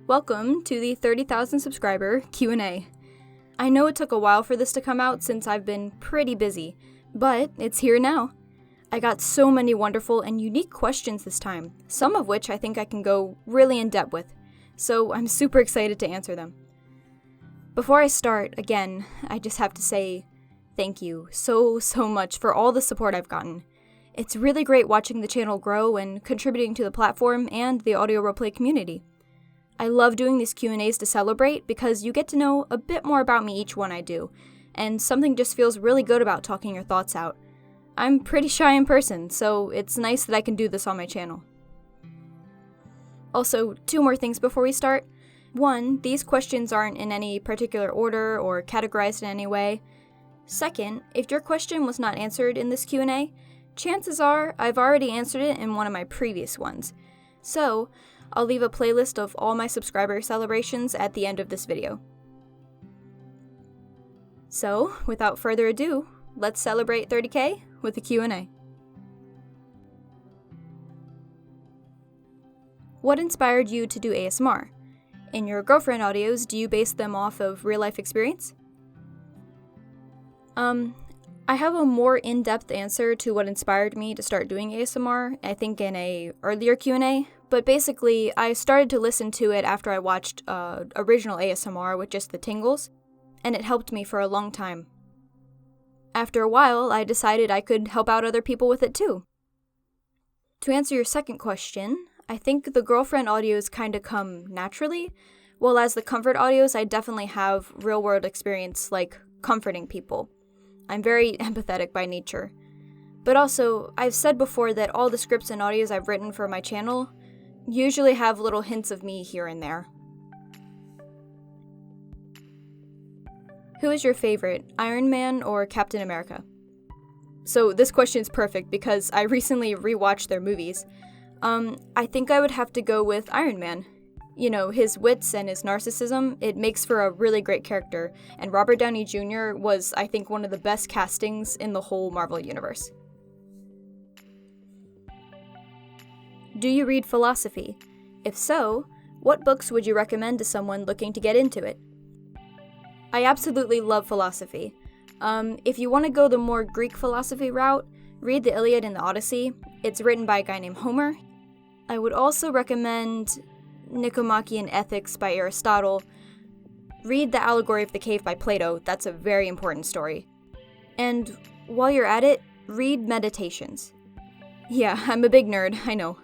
Welcome to the 30,000 subscriber Q&A. I know it took a while for this to come out since I've been pretty busy, but it's here now. I got so many wonderful and unique questions this time, some of which I think I can go really in depth with, so I'm super excited to answer them. Before I start, again, I just have to say thank you so much for all the support I've gotten. It's really great watching the channel grow and contributing to the platform and the audio roleplay community. I love doing these Q&As to celebrate because you get to know a bit more about me each one I do, and something just feels really good about talking your thoughts out. I'm pretty shy in person, so it's nice that I can do this on my channel. Also, two more things before we start. One, these questions aren't in any particular order or categorized in any way. Second, if your question was not answered in this Q&A, chances are I've already answered it in one of my previous ones. So, I'll leave a playlist of all my subscriber celebrations at the end of this video. So, without further ado, let's celebrate 30K with a Q&A. What inspired you to do ASMR? In your girlfriend audios, do you base them off of real-life experience? I have a more in-depth answer to what inspired me to start doing ASMR, I think in a earlier Q&A, but basically I started to listen to it after I watched original ASMR with just the tingles, and it helped me for a long time. After a while, I decided I could help out other people with it too. To answer your second question, I think the girlfriend audios kinda come naturally, while as the comfort audios I definitely have real-world experience like comforting people. I'm very empathetic by nature. But also, I've said before that all the scripts and audios I've written for my channel usually have little hints of me here and there. Who is your favorite, Iron Man or Captain America? So this question's perfect because I recently rewatched their movies. I think I would have to go with Iron Man. You know, his wits and his narcissism, it makes for a really great character, and Robert Downey Jr. was, I think, one of the best castings in the whole Marvel universe. Do you read philosophy? If so, what books would you recommend to someone looking to get into it? I absolutely love philosophy. If you want to go the more Greek philosophy route, read the Iliad and the Odyssey. It's written by a guy named Homer. I would also recommend Nicomachean Ethics by Aristotle. Read The Allegory of the Cave by Plato, that's a very important story. And while you're at it, read Meditations. Yeah, I'm a big nerd, I know.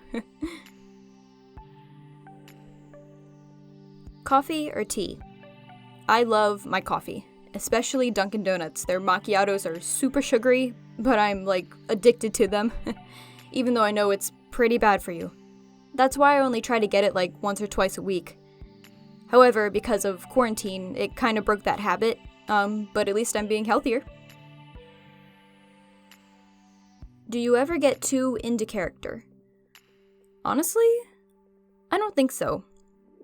Coffee or tea? I love my coffee, especially Dunkin' Donuts. Their macchiatos are super sugary, but I'm addicted to them, even though I know it's pretty bad for you. That's why I only try to get it once or twice a week. However, because of quarantine, it kind of broke that habit, but at least I'm being healthier. Do you ever get too into character? Honestly, I don't think so.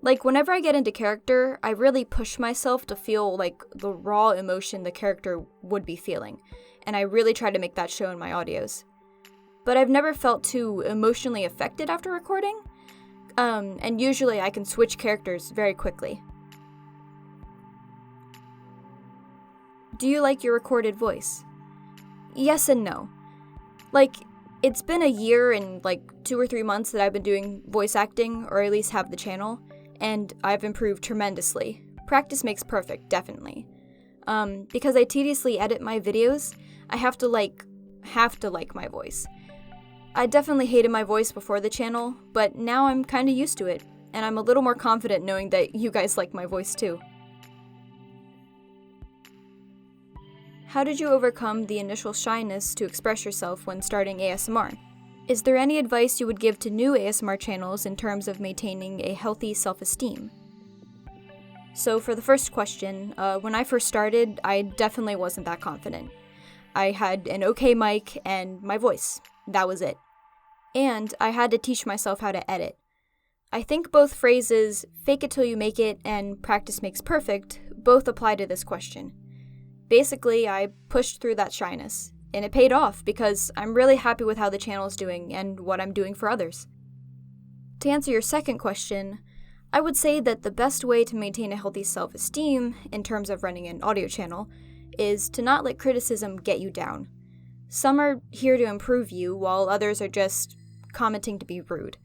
Whenever I get into character, I really push myself to feel the raw emotion the character would be feeling, and I really try to make that show in my audios. But I've never felt too emotionally affected after recording, and usually I can switch characters very quickly. Do you like your recorded voice? Yes and no. It's been a year and 2 or 3 months that I've been doing voice acting, or at least have the channel, and I've improved tremendously. Practice makes perfect, definitely. Because I tediously edit my videos, I have to like my voice. I definitely hated my voice before the channel, but now I'm kinda used to it, and I'm a little more confident knowing that you guys like my voice too. How did you overcome the initial shyness to express yourself when starting ASMR? Is there any advice you would give to new ASMR channels in terms of maintaining a healthy self-esteem? So for the first question, when I first started, I definitely wasn't that confident. I had an okay mic and my voice. That was it. And I had to teach myself how to edit. I think both phrases, fake it till you make it and practice makes perfect, both apply to this question. Basically, I pushed through that shyness, and it paid off because I'm really happy with how the channel is doing and what I'm doing for others. To answer your second question, I would say that the best way to maintain a healthy self-esteem in terms of running an audio channel is to not let criticism get you down. Some are here to improve you, while others are just commenting to be rude.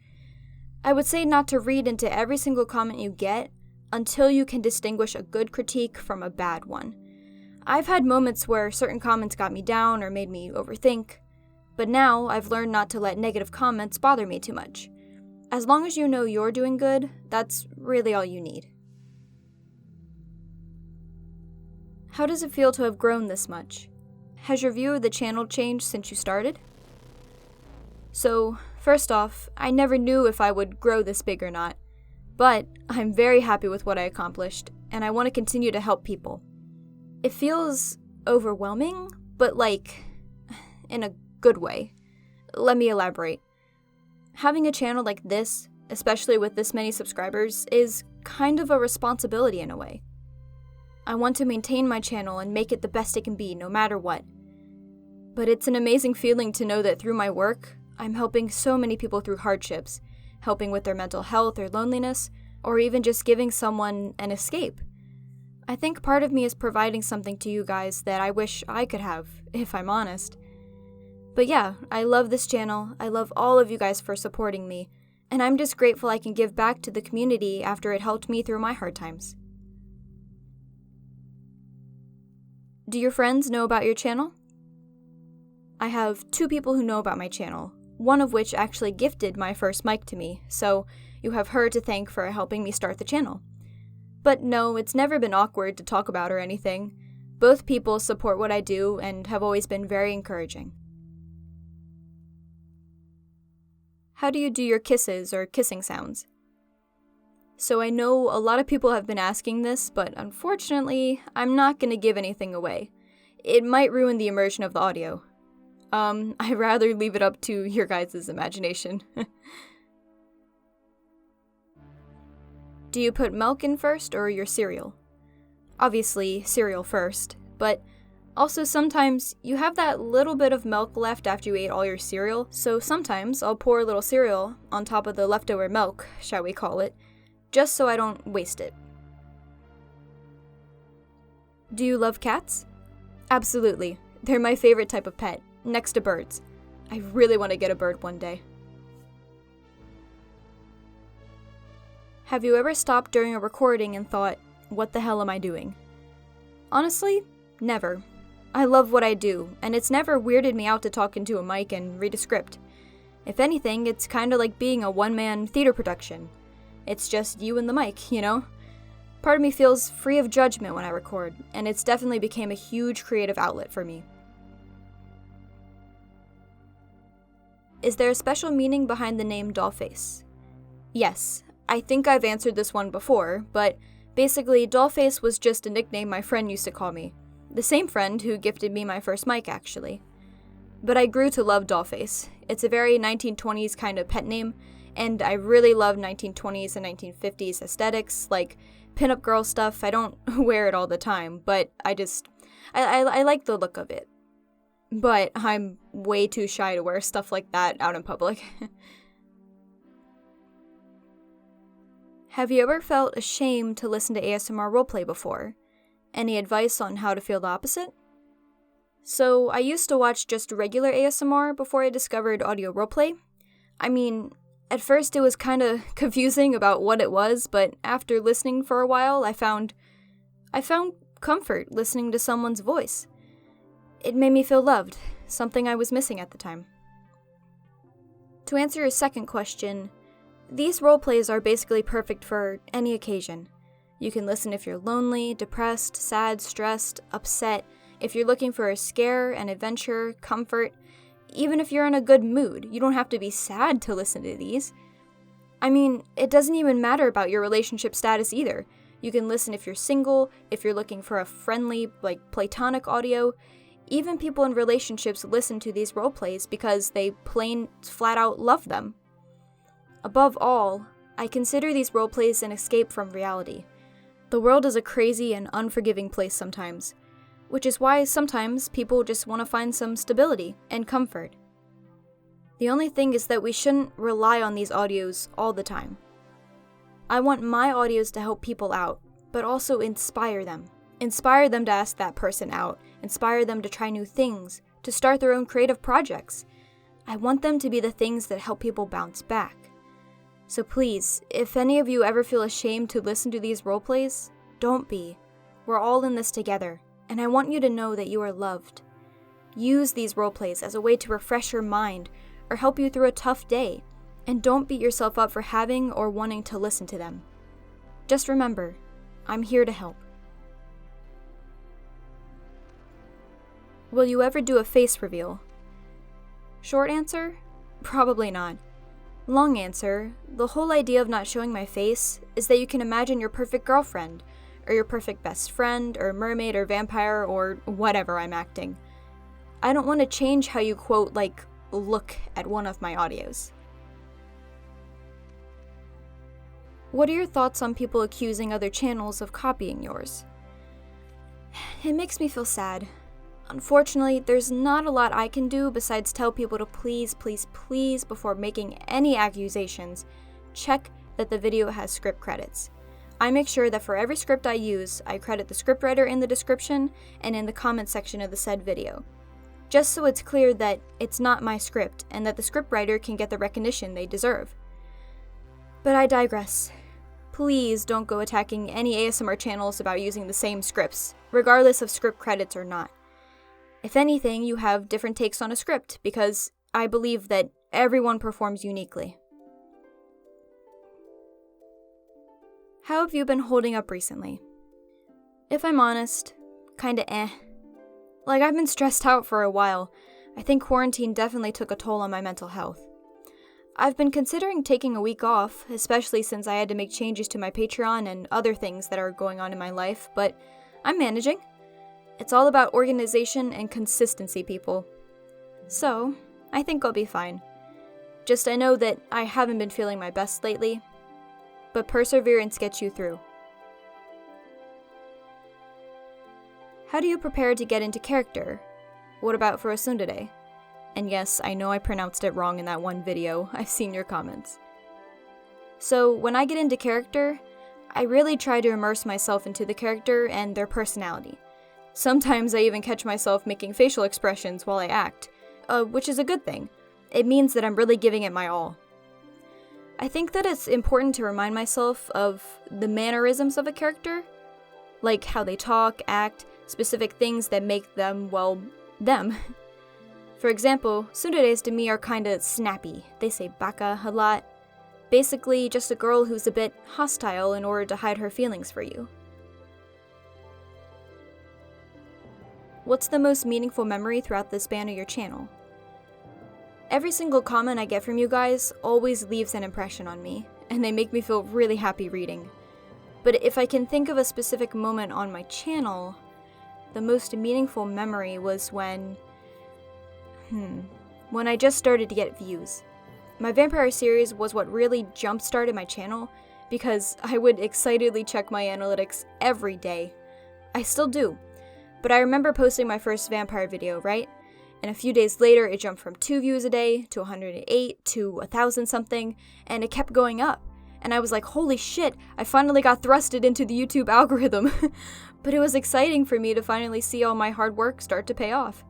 I would say not to read into every single comment you get until you can distinguish a good critique from a bad one. I've had moments where certain comments got me down or made me overthink, but now I've learned not to let negative comments bother me too much. As long as you know you're doing good, that's really all you need. How does it feel to have grown this much? Has your view of the channel changed since you started? So, first off, I never knew if I would grow this big or not, but I'm very happy with what I accomplished, and I want to continue to help people. It feels overwhelming, but in a good way. Let me elaborate. Having a channel like this, especially with this many subscribers, is kind of a responsibility in a way. I want to maintain my channel and make it the best it can be, no matter what. But it's an amazing feeling to know that through my work, I'm helping so many people through hardships, helping with their mental health or loneliness, or even just giving someone an escape. I think part of me is providing something to you guys that I wish I could have, if I'm honest. But yeah, I love this channel, I love all of you guys for supporting me, and I'm just grateful I can give back to the community after it helped me through my hard times. Do your friends know about your channel? I have 2 people who know about my channel, one of which actually gifted my first mic to me, so you have her to thank for helping me start the channel. But no, it's never been awkward to talk about or anything. Both people support what I do and have always been very encouraging. How do you do your kisses or kissing sounds? So I know a lot of people have been asking this, but unfortunately, I'm not going to give anything away. It might ruin the immersion of the audio. I'd rather leave it up to your guys' imagination. Do you put milk in first or your cereal? Obviously, cereal first, but also sometimes you have that little bit of milk left after you ate all your cereal, so sometimes I'll pour a little cereal on top of the leftover milk, shall we call it, just so I don't waste it. Do you love cats? Absolutely. They're my favorite type of pet, next to birds. I really want to get a bird one day. Have you ever stopped during a recording and thought, what the hell am I doing? Honestly, never. I love what I do, and it's never weirded me out to talk into a mic and read a script. If anything, it's kinda like being a one-man theater production. It's just you and the mic, you know? Part of me feels free of judgment when I record, and it's definitely became a huge creative outlet for me. Is there a special meaning behind the name Dollface? Yes, I think I've answered this one before, but basically Dollface was just a nickname my friend used to call me. The same friend who gifted me my first mic, actually. But I grew to love Dollface. It's a very 1920s kind of pet name, and I really love 1920s and 1950s aesthetics, like pinup girl stuff. I don't wear it all the time, but I like the look of it. But I'm way too shy to wear stuff like that out in public. Have you ever felt ashamed to listen to ASMR roleplay before? Any advice on how to feel the opposite? So, I used to watch just regular ASMR before I discovered audio roleplay. I mean, at first it was kinda confusing about what it was, but after listening for a while, I found comfort listening to someone's voice. It made me feel loved, something I was missing at the time. To answer your second question, these roleplays are basically perfect for any occasion. You can listen if you're lonely, depressed, sad, stressed, upset, if you're looking for a scare, an adventure, comfort, even if you're in a good mood. You don't have to be sad to listen to these. I mean, it doesn't even matter about your relationship status either. You can listen if you're single, if you're looking for a friendly, platonic audio. Even people in relationships listen to these roleplays because they plain, flat out love them. Above all, I consider these roleplays an escape from reality. The world is a crazy and unforgiving place sometimes, which is why sometimes people just want to find some stability and comfort. The only thing is that we shouldn't rely on these audios all the time. I want my audios to help people out, but also inspire them. Inspire them to ask that person out, inspire them to try new things, to start their own creative projects. I want them to be the things that help people bounce back. So please, if any of you ever feel ashamed to listen to these roleplays, don't be. We're all in this together, and I want you to know that you are loved. Use these roleplays as a way to refresh your mind or help you through a tough day, and don't beat yourself up for having or wanting to listen to them. Just remember, I'm here to help. Will you ever do a face reveal? Short answer, probably not. Long answer, the whole idea of not showing my face is that you can imagine your perfect girlfriend, or your perfect best friend, or mermaid, or vampire, or whatever I'm acting. I don't want to change how you quote, look at one of my audios. What are your thoughts on people accusing other channels of copying yours? It makes me feel sad. Unfortunately, there's not a lot I can do besides tell people to please, please, please, before making any accusations, check that the video has script credits. I make sure that for every script I use, I credit the scriptwriter in the description and in the comment section of the said video. Just so it's clear that it's not my script and that the scriptwriter can get the recognition they deserve. But I digress. Please don't go attacking any ASMR channels about using the same scripts, regardless of script credits or not. If anything, you have different takes on a script, because I believe that everyone performs uniquely. How have you been holding up recently? If I'm honest, kinda eh. I've been stressed out for a while. I think quarantine definitely took a toll on my mental health. I've been considering taking a week off, especially since I had to make changes to my Patreon and other things that are going on in my life, but I'm managing. It's all about organization and consistency, people. So, I think I'll be fine. Just I know that I haven't been feeling my best lately, but perseverance gets you through. How do you prepare to get into character? What about for a tsundere? And yes, I know I pronounced it wrong in that one video. I've seen your comments. So, when I get into character, I really try to immerse myself into the character and their personality. Sometimes I even catch myself making facial expressions while I act, which is a good thing. It means that I'm really giving it my all. I think that it's important to remind myself of the mannerisms of a character, like how they talk, act, specific things that make them, well, them. For example, tsunderes to me are kinda snappy. They say baka a lot. Basically, just a girl who's a bit hostile in order to hide her feelings for you. What's the most meaningful memory throughout the span of your channel? Every single comment I get from you guys always leaves an impression on me, and they make me feel really happy reading. But if I can think of a specific moment on my channel, the most meaningful memory was when I just started to get views. My vampire series was what really jump-started my channel, because I would excitedly check my analytics every day. I still do. But I remember posting my first vampire video, right? And a few days later, it jumped from 2 views a day to 108 to 1,000 something, and it kept going up. And I was like, holy shit, I finally got thrusted into the YouTube algorithm. But it was exciting for me to finally see all my hard work start to pay off.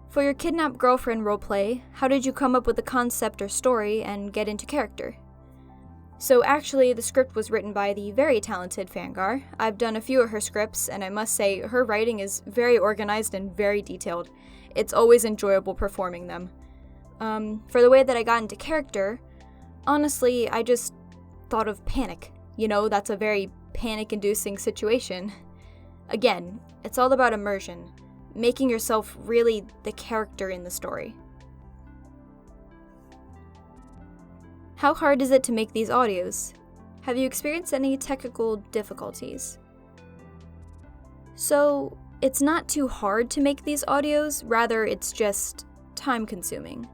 For your kidnapped girlfriend roleplay, how did you come up with the concept or story and get into character? So actually, the script was written by the very talented Fangar. I've done a few of her scripts, and I must say, her writing is very organized and very detailed. It's always enjoyable performing them. For the way that I got into character, honestly, I just thought of panic. You know, that's a very panic-inducing situation. Again, it's all about immersion, making yourself really the character in the story. How hard is it to make these audios? Have you experienced any technical difficulties? So, it's not too hard to make these audios, rather it's just time-consuming.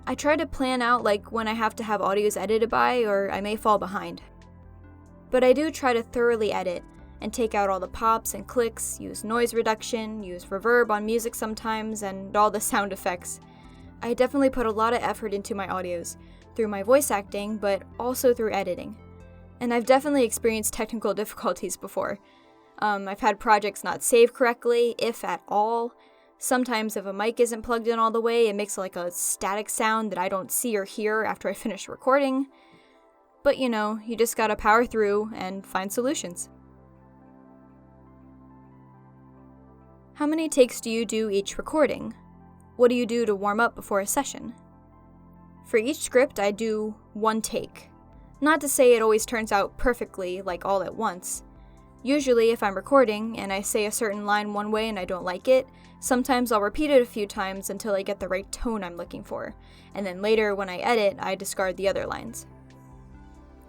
I try to plan out when I have to have audios edited by, or I may fall behind. But I do try to thoroughly edit, and take out all the pops and clicks, use noise reduction, use reverb on music sometimes, and all the sound effects. I definitely put a lot of effort into my audios, through my voice acting, but also through editing. And I've definitely experienced technical difficulties before. I've had projects not save correctly, if at all. Sometimes if a mic isn't plugged in all the way, it makes like a static sound that I don't see or hear after I finish recording. But you know, you just gotta power through and find solutions. How many takes do you do each recording? What do you do to warm up before a session? For each script, I do 1 take. Not to say it always turns out perfectly, like all at once. Usually, if I'm recording and I say a certain line one way and I don't like it, sometimes I'll repeat it a few times until I get the right tone I'm looking for, and then later when I edit, I discard the other lines.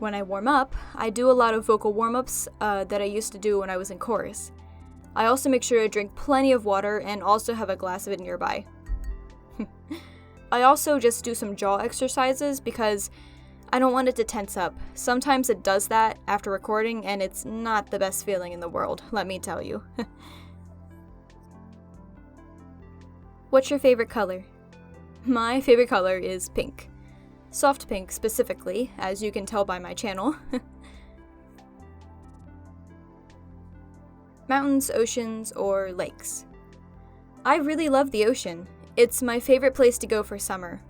When I warm up, I do a lot of vocal warm-ups that I used to do when I was in chorus. I also make sure to drink plenty of water and also have a glass of it nearby. I also just do some jaw exercises because I don't want it to tense up. Sometimes it does that after recording and it's not the best feeling in the world, let me tell you. What's your favorite color? My favorite color is pink. Soft pink specifically, as you can tell by my channel. Mountains, oceans, or lakes? I really love the ocean. It's my favorite place to go for summer.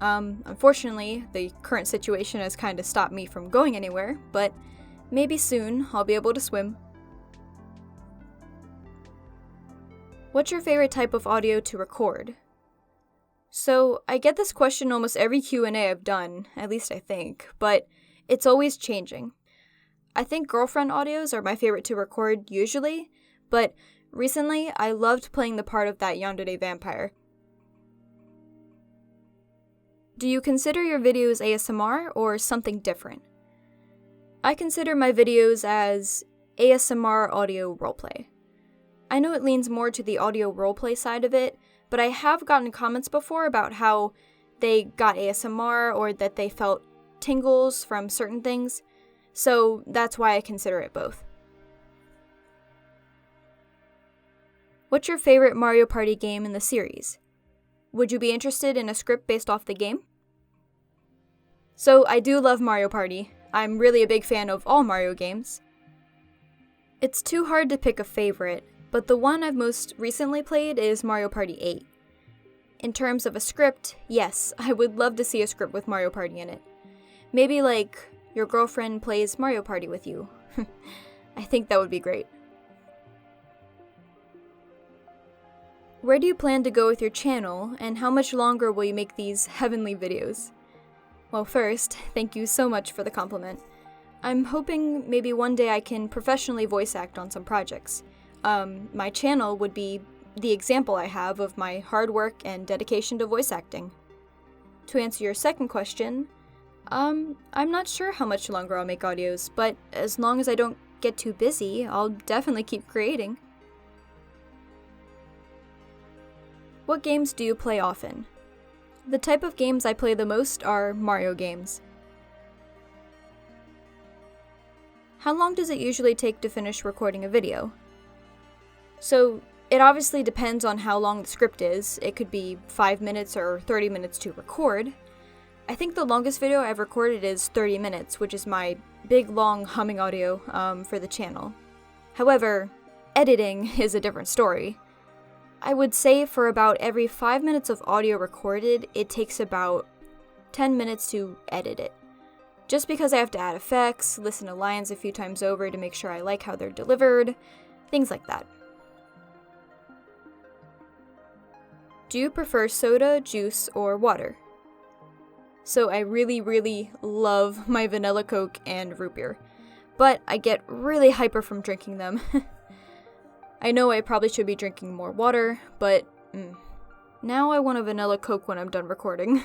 Unfortunately, the current situation has kind of stopped me from going anywhere, but maybe soon I'll be able to swim. What's your favorite type of audio to record? So, I get this question almost every Q&A I've done, at least I think, but it's always changing. I think girlfriend audios are my favorite to record usually, but recently I loved playing the part of that yandere vampire. Do you consider your videos ASMR or something different? I consider my videos as ASMR audio roleplay. I know it leans more to the audio roleplay side of it, but I have gotten comments before about how they got ASMR or that they felt tingles from certain things, so that's why I consider it both. What's your favorite Mario Party game in the series? Would you be interested in a script based off the game? So I do love Mario Party. I'm really a big fan of all Mario games. It's too hard to pick a favorite, but the one I've most recently played is Mario Party 8. In terms of a script, yes, I would love to see a script with Mario Party in it. Maybe like, your girlfriend plays Mario Party with you. I think that would be great. Where do you plan to go with your channel, and how much longer will you make these heavenly videos? Well, first, thank you so much for the compliment. I'm hoping maybe one day I can professionally voice act on some projects. My channel would be the example I have of my hard work and dedication to voice acting. To answer your second question, I'm not sure how much longer I'll make audios, but as long as I don't get too busy, I'll definitely keep creating. What games do you play often? The type of games I play the most are Mario games. How long does it usually take to finish recording a video? So, it obviously depends on how long the script is. It could be 5 minutes or 30 minutes to record. I think the longest video I've recorded is 30 minutes, which is my big long humming audio for the channel. However, editing is a different story. I would say for about every 5 minutes of audio recorded, it takes about 10 minutes to edit it. Just because I have to add effects, listen to lines a few times over to make sure I like how they're delivered, things like that. Do you prefer soda, juice, or water? So I really love my vanilla Coke and root beer, but I get really hyper from drinking them. I know I probably should be drinking more water, but now I want a vanilla Coke when I'm done recording.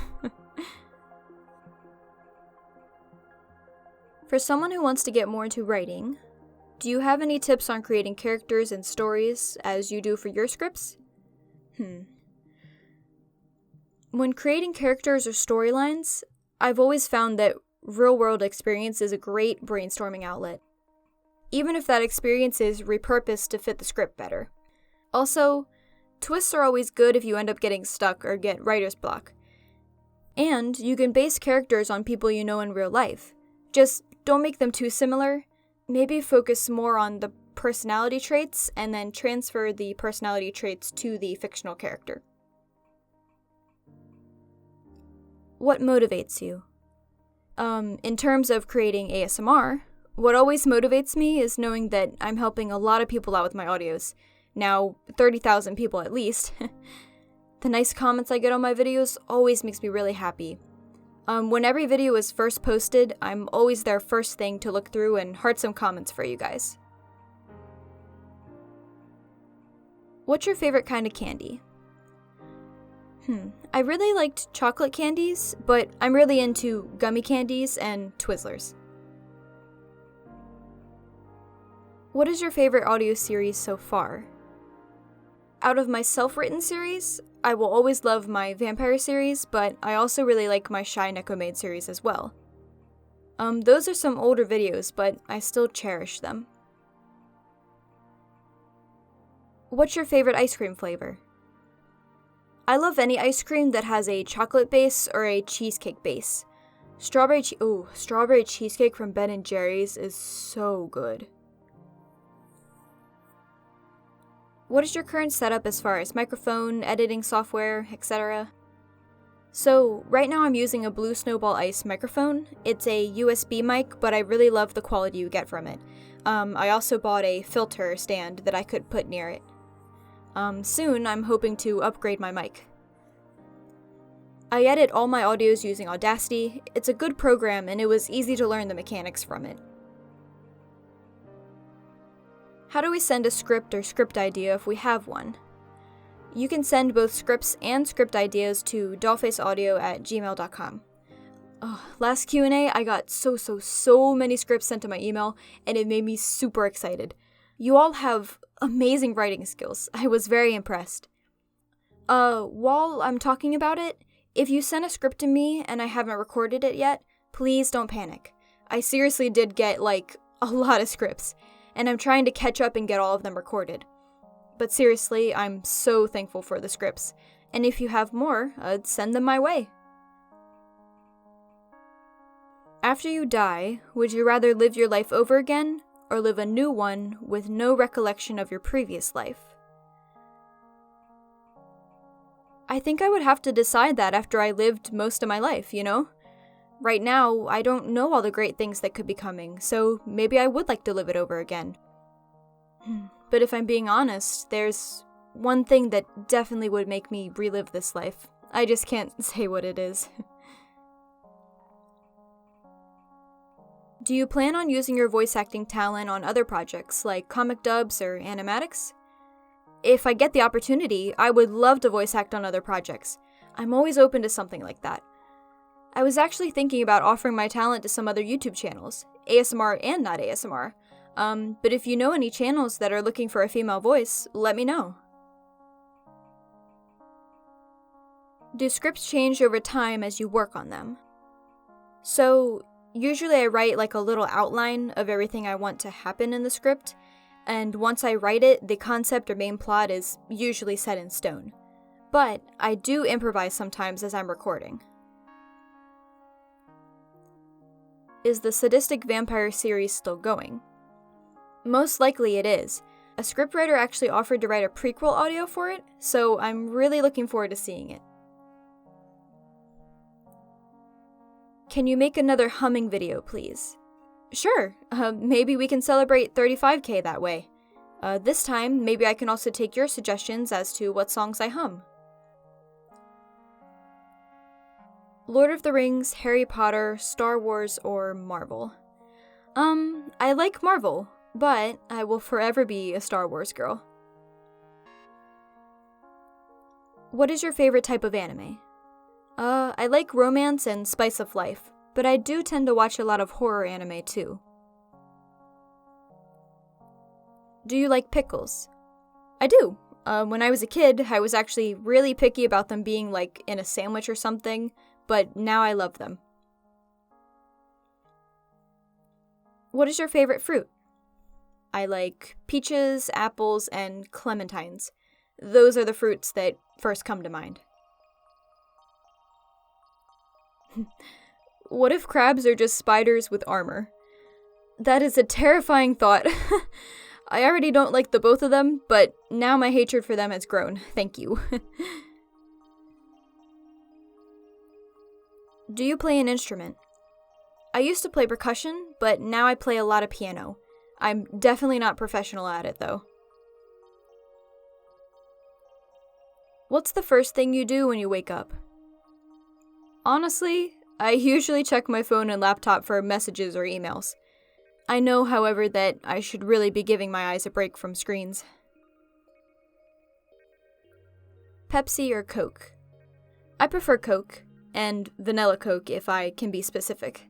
For someone who wants to get more into writing, do you have any tips on creating characters and stories as you do for your scripts? When creating characters or storylines, I've always found that real-world experience is a great brainstorming outlet, even if that experience is repurposed to fit the script better. Also, twists are always good if you end up getting stuck or get writer's block. And you can base characters on people you know in real life. Just don't make them too similar. Maybe focus more on the personality traits and then transfer the personality traits to the fictional character. What motivates you? In terms of creating ASMR, what always motivates me is knowing that I'm helping a lot of people out with my audios. Now, 30,000 people at least. The nice comments I get on my videos always makes me really happy. When every video is first posted, I'm always there first thing to look through and heart some comments for you guys. What's your favorite kind of candy? I really liked chocolate candies, but I'm really into gummy candies and Twizzlers. What is your favorite audio series so far? Out of my self-written series, I will always love my vampire series, but I also really like my Shy Neko Maid series as well. Those are some older videos, but I still cherish them. What's your favorite ice cream flavor? I love any ice cream that has a chocolate base or a cheesecake base. Strawberry cheesecake from Ben & Jerry's is so good. What is your current setup as far as microphone, editing software, etc.? So, right now I'm using a Blue Snowball Ice microphone. It's a USB mic, but I really love the quality you get from it. I also bought a filter stand that I could put near it. Soon, I'm hoping to upgrade my mic. I edit all my audios using Audacity. It's a good program, and it was easy to learn the mechanics from it. How do we send a script or script idea if we have one? You can send both scripts and script ideas to DollfaceAudio@gmail.com. Last Q&A, I got so many scripts sent to my email, and it made me super excited. You all have amazing writing skills. I was very impressed. While I'm talking about it, if you send a script to me and I haven't recorded it yet, please don't panic. I seriously did get, a lot of scripts, and I'm trying to catch up and get all of them recorded. But seriously, I'm so thankful for the scripts, and if you have more, send them my way. After you die, would you rather live your life over again, or live a new one with no recollection of your previous life? I think I would have to decide that after I lived most of my life, you know? Right now, I don't know all the great things that could be coming, so maybe I would like to live it over again. But if I'm being honest, there's one thing that definitely would make me relive this life. I just can't say what it is. Do you plan on using your voice acting talent on other projects, like comic dubs or animatics? If I get the opportunity, I would love to voice act on other projects. I'm always open to something like that. I was actually thinking about offering my talent to some other YouTube channels, ASMR and not ASMR. But if you know any channels that are looking for a female voice, let me know. Do scripts change over time as you work on them? So, usually I write a little outline of everything I want to happen in the script, and once I write it, the concept or main plot is usually set in stone. But I do improvise sometimes as I'm recording. Is the Sadistic Vampire series still going? Most likely it is. A scriptwriter actually offered to write a prequel audio for it, so I'm really looking forward to seeing it. Can you make another humming video, please? Sure, maybe we can celebrate 35K that way. This time, maybe I can also take your suggestions as to what songs I hum. Lord of the Rings, Harry Potter, Star Wars, or Marvel? I like Marvel, but I will forever be a Star Wars girl. What is your favorite type of anime? I like romance and spice of life, but I do tend to watch a lot of horror anime too. Do you like pickles? I do. When I was a kid, I was actually really picky about them being in a sandwich or something, but now I love them. What is your favorite fruit? I like peaches, apples, and clementines. Those are the fruits that first come to mind. What if crabs are just spiders with armor? That is a terrifying thought. I already don't like the both of them, but now my hatred for them has grown. Thank you. Do you play an instrument? I used to play percussion, but now I play a lot of piano. I'm definitely not professional at it, though. What's the first thing you do when you wake up? Honestly, I usually check my phone and laptop for messages or emails. I know, however, that I should really be giving my eyes a break from screens. Pepsi or Coke? I prefer Coke, and vanilla Coke if I can be specific.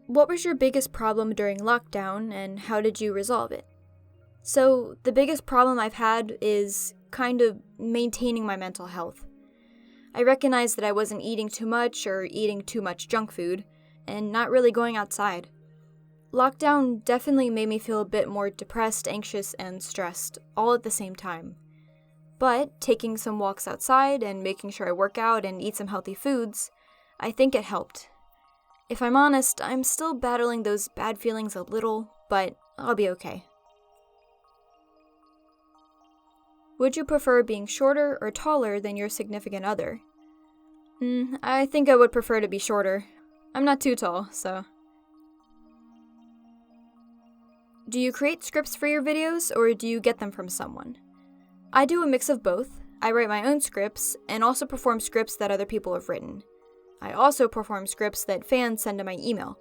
What was your biggest problem during lockdown, and how did you resolve it? So, the biggest problem I've had is kind of maintaining my mental health. I recognized that I wasn't eating too much or eating too much junk food, and not really going outside. Lockdown definitely made me feel a bit more depressed, anxious, and stressed, all at the same time. But taking some walks outside and making sure I work out and eat some healthy foods, I think it helped. If I'm honest, I'm still battling those bad feelings a little, but I'll be okay. Would you prefer being shorter or taller than your significant other? I think I would prefer to be shorter. I'm not too tall, so. Do you create scripts for your videos, or do you get them from someone? I do a mix of both. I write my own scripts, and also perform scripts that other people have written. I also perform scripts that fans send to my email.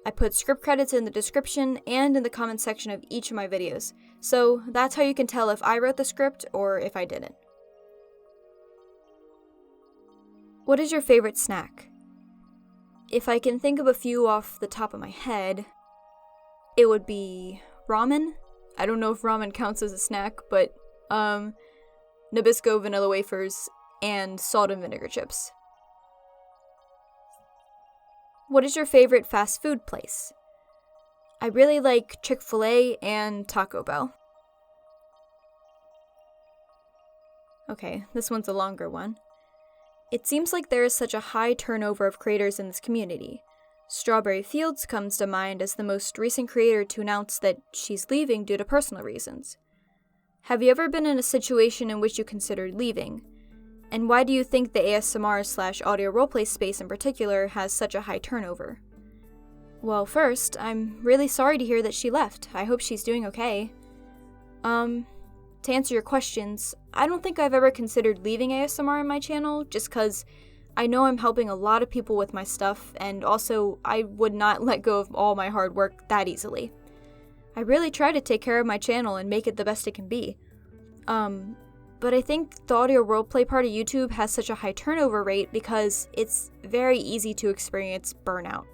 I put script credits in the description and in the comment section of each of my videos, so that's how you can tell if I wrote the script or if I didn't. What is your favorite snack? If I can think of a few off the top of my head, it would be ramen. I don't know if ramen counts as a snack, but Nabisco vanilla wafers and salt and vinegar chips. What is your favorite fast food place? I really like Chick-fil-A and Taco Bell. Okay, this one's a longer one. It seems like there is such a high turnover of creators in this community. Strawberry Fields comes to mind as the most recent creator to announce that she's leaving due to personal reasons. Have you ever been in a situation in which you considered leaving? And why do you think the ASMR/audio roleplay space in particular has such a high turnover? Well, first, I'm really sorry to hear that she left. I hope she's doing okay. To answer your questions, I don't think I've ever considered leaving ASMR on my channel, just cause I know I'm helping a lot of people with my stuff, and also I would not let go of all my hard work that easily. I really try to take care of my channel and make it the best it can be. But I think the audio roleplay part of YouTube has such a high turnover rate because it's very easy to experience burnout.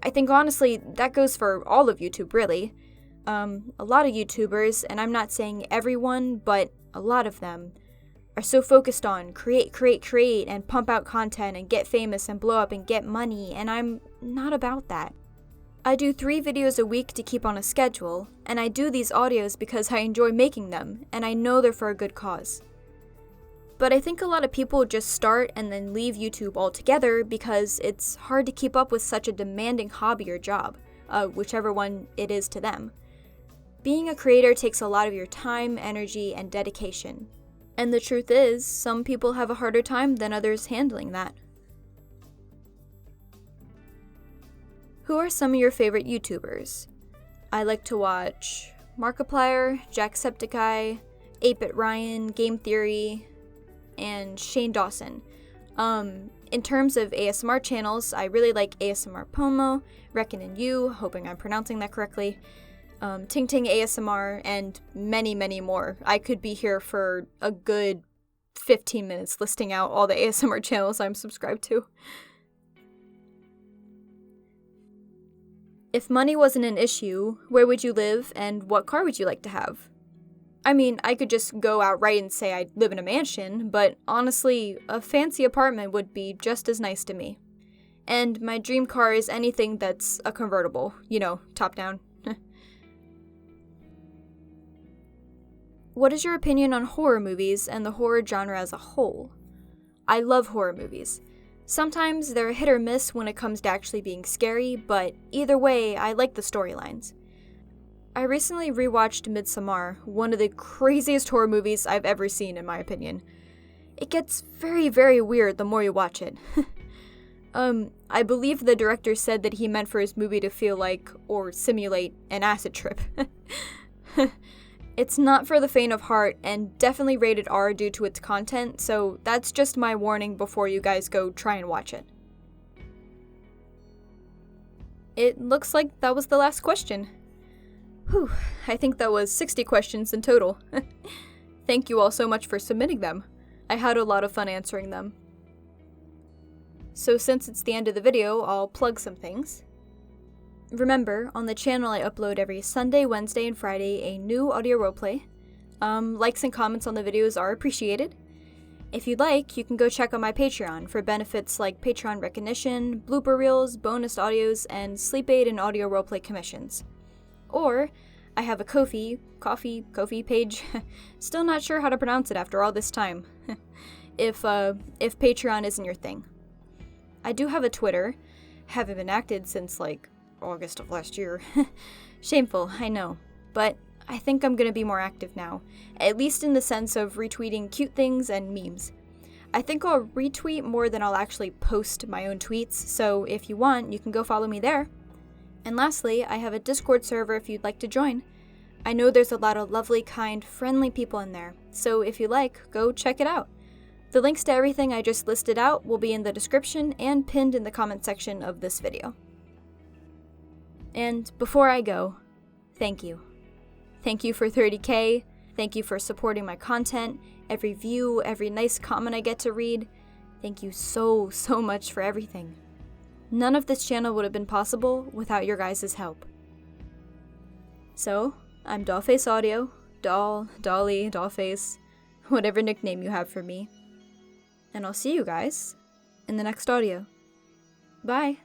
I think honestly, that goes for all of YouTube, really. A lot of YouTubers, and I'm not saying everyone, but a lot of them, are so focused on create, and pump out content, and get famous, and blow up, and get money, and I'm not about that. I do 3 videos a week to keep on a schedule, and I do these audios because I enjoy making them, and I know they're for a good cause. But I think a lot of people just start and then leave YouTube altogether because it's hard to keep up with such a demanding hobby or job, whichever one it is to them. Being a creator takes a lot of your time, energy, and dedication. And the truth is, some people have a harder time than others handling that. Who are some of your favorite YouTubers? I like to watch Markiplier, Jacksepticeye, 8-Bit Ryan, Game Theory, and Shane Dawson. In terms of ASMR channels, I really like ASMR Pomo, Reckon and You, hoping I'm pronouncing that correctly, Ting Ting ASMR, and many, many more. I could be here for a good 15 minutes listing out all the ASMR channels I'm subscribed to. If money wasn't an issue, where would you live and what car would you like to have? I mean, I could just go outright and say I live in a mansion, but honestly, a fancy apartment would be just as nice to me. And my dream car is anything that's a convertible, top down. What is your opinion on horror movies and the horror genre as a whole? I love horror movies. Sometimes they're a hit or miss when it comes to actually being scary, but either way, I like the storylines. I recently rewatched Midsommar, one of the craziest horror movies I've ever seen in my opinion. It gets very, very weird the more you watch it. I believe the director said that he meant for his movie to feel like, or simulate, an acid trip. It's not for the faint of heart, and definitely rated R due to its content, so that's just my warning before you guys go try and watch it. It looks like that was the last question. Whew, I think that was 60 questions in total. Thank you all so much for submitting them. I had a lot of fun answering them. So since it's the end of the video, I'll plug some things. Remember, on the channel I upload every Sunday, Wednesday, and Friday a new audio roleplay. Likes and comments on the videos are appreciated. If you'd like, you can go check out my Patreon for benefits like Patreon recognition, blooper reels, bonus audios, and sleep aid and audio roleplay commissions. Or, I have a Ko-fi page, still not sure how to pronounce it after all this time, if Patreon isn't your thing. I do have a Twitter, haven't been active since like August of last year. Shameful, I know, but I think I'm gonna be more active now, at least in the sense of retweeting cute things and memes. I think I'll retweet more than I'll actually post my own tweets, so if you want, you can go follow me there. And lastly, I have a Discord server if you'd like to join. I know there's a lot of lovely, kind, friendly people in there, so if you like, go check it out. The links to everything I just listed out will be in the description and pinned in the comment section of this video. And before I go, thank you. Thank you for 30K, thank you for supporting my content, every view, every nice comment I get to read. Thank you so much for everything. None of this channel would have been possible without your guys' help. So, I'm DollfaceAudio, Doll, Dolly, Dollface, whatever nickname you have for me. And I'll see you guys in the next audio. Bye!